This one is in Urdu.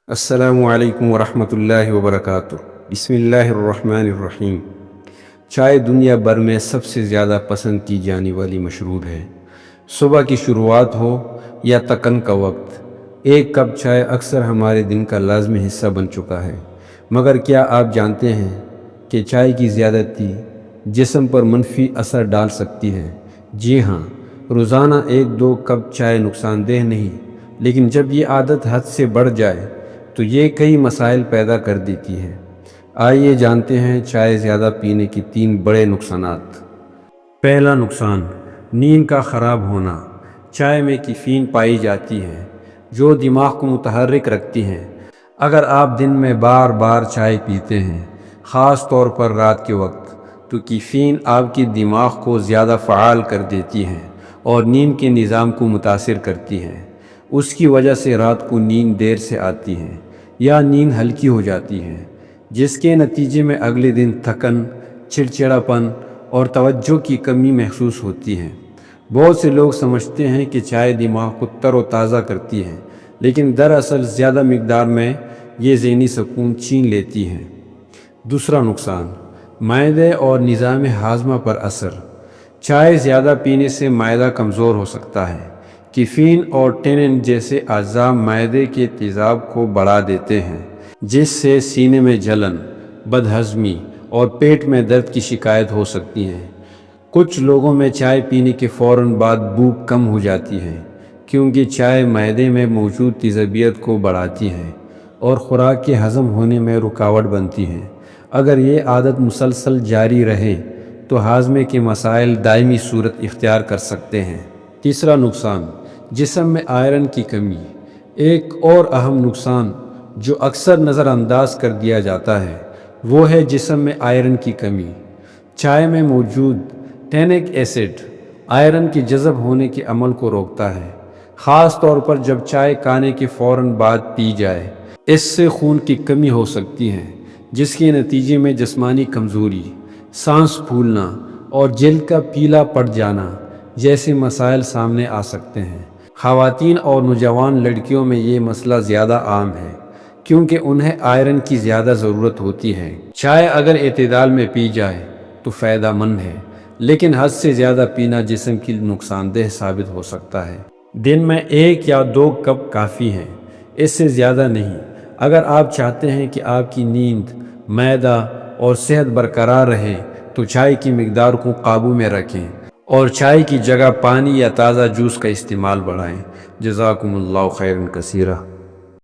السلام علیکم ورحمۃ اللہ وبرکاتہ۔ بسم اللہ الرحمن الرحیم۔ چائے دنیا بھر میں سب سے زیادہ پسند کی جانے والی مشروب ہے۔ صبح کی شروعات ہو یا تکن کا وقت، ایک کپ چائے اکثر ہمارے دن کا لازمی حصہ بن چکا ہے۔ مگر کیا آپ جانتے ہیں کہ چائے کی زیادتی جسم پر منفی اثر ڈال سکتی ہے؟ جی ہاں، روزانہ 1-2 کپ چائے نقصان دہ نہیں، لیکن جب یہ عادت حد سے بڑھ جائے تو یہ کئی مسائل پیدا کر دیتی ہے۔ آئیے جانتے ہیں چائے زیادہ پینے کی 3 بڑے نقصانات۔ پہلا نقصان، نیند کا خراب ہونا۔ چائے میں کیفین پائی جاتی ہے جو دماغ کو متحرک رکھتی ہے۔ اگر آپ دن میں بار بار چائے پیتے ہیں، خاص طور پر رات کے وقت، تو کیفین آپ کی دماغ کو زیادہ فعال کر دیتی ہے اور نیند کے نظام کو متاثر کرتی ہے۔ اس کی وجہ سے رات کو نیند دیر سے آتی ہے یا نیند ہلکی ہو جاتی ہے، جس کے نتیجے میں اگلے دن تھکن، چڑچڑاپن اور توجہ کی کمی محسوس ہوتی ہے۔ بہت سے لوگ سمجھتے ہیں کہ چائے دماغ کو تر و تازہ کرتی ہے، لیکن دراصل زیادہ مقدار میں یہ ذہنی سکون چھین لیتی ہے۔ دوسرا نقصان، معدے اور نظام ہاضمہ پر اثر۔ چائے زیادہ پینے سے معدہ کمزور ہو سکتا ہے۔ کیفین اور ٹینن جیسے اجزاء معدے کے تیزاب کو بڑھا دیتے ہیں، جس سے سینے میں جلن، بد ہضمی اور پیٹ میں درد کی شکایت ہو سکتی ہے۔ کچھ لوگوں میں چائے پینے کے فوراً بعد بھوک کم ہو جاتی ہے، کیونکہ چائے معدے میں موجود تیزابیت کو بڑھاتی ہے اور خوراک کے ہضم ہونے میں رکاوٹ بنتی ہے۔ اگر یہ عادت مسلسل جاری رہے تو ہاضمے کے مسائل دائمی صورت اختیار کر سکتے ہیں۔ تیسرا نقصان، جسم میں آئرن کی کمی۔ ایک اور اہم نقصان جو اکثر نظر انداز کر دیا جاتا ہے وہ ہے جسم میں آئرن کی کمی۔ چائے میں موجود ٹینک ایسڈ آئرن کے جذب ہونے کے عمل کو روکتا ہے، خاص طور پر جب چائے کھانے کے فوراً بعد پی جائے۔ اس سے خون کی کمی ہو سکتی ہے، جس کے نتیجے میں جسمانی کمزوری، سانس پھولنا اور جلد کا پیلا پڑ جانا جیسے مسائل سامنے آ سکتے ہیں۔ خواتین اور نوجوان لڑکیوں میں یہ مسئلہ زیادہ عام ہے، کیونکہ انہیں آئرن کی زیادہ ضرورت ہوتی ہے۔ چائے اگر اعتدال میں پی جائے تو فائدہ مند ہے، لیکن حد سے زیادہ پینا جسم کی نقصان دہ ثابت ہو سکتا ہے۔ دن میں 1 یا 2 کپ کافی ہیں، اس سے زیادہ نہیں۔ اگر آپ چاہتے ہیں کہ آپ کی نیند، معدہ اور صحت برقرار رہے تو چائے کی مقدار کو قابو میں رکھیں اور چائے کی جگہ پانی یا تازہ جوس کا استعمال بڑھائیں۔ جزاکم اللہ خیرا کثیرا۔